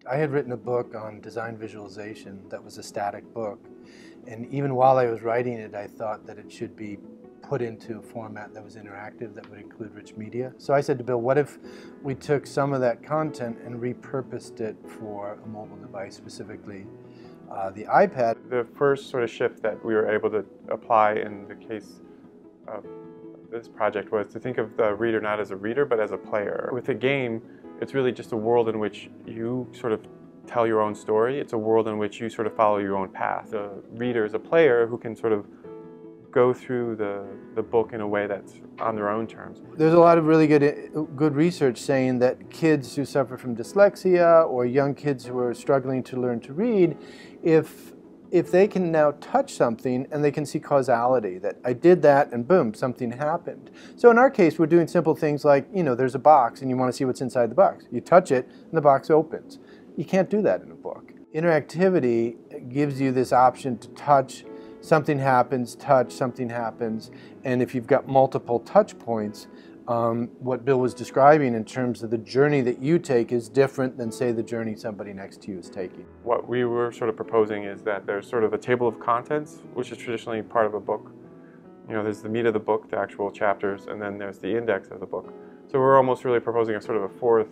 I had written a book on design visualization that was a static book, and even while I was writing it, I thought that it should be put into a format that was interactive, that would include rich media. So I said to Bill, what if we took some of that content and repurposed it for a mobile device, specifically the iPad. The first sort of shift that we were able to apply in the case of this project was to think of the reader not as a reader, but as a player. With a game, it's really just a world in which you sort of tell your own story. It's a world in which you sort of follow your own path. The reader is a player who can sort of go through the book in a way that's on their own terms. There's a lot of really good research saying that kids who suffer from dyslexia or young kids who are struggling to learn to read, if they can now touch something and they can see causality, that I did that and boom, something happened. So in our case, we're doing simple things like, there's a box and you want to see what's inside the box. You touch it and the box opens. You can't do that in a book. Interactivity gives you this option to touch, something happens, touch, something happens, and if you've got multiple touch points, what Bill was describing in terms of the journey that you take is different than, say, the journey somebody next to you is taking. What we were sort of proposing is that there's sort of a table of contents, which is traditionally part of a book. There's the meat of the book, the actual chapters, and then there's the index of the book. So we're almost really proposing a sort of a fourth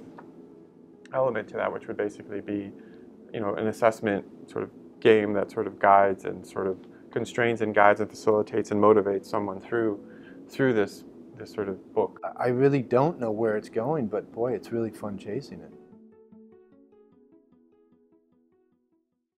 element to that, which would basically be, an assessment sort of game that sort of guides and sort of constrains and guides and facilitates and motivates someone through this sort of book. I really don't know where it's going, but boy, it's really fun chasing it.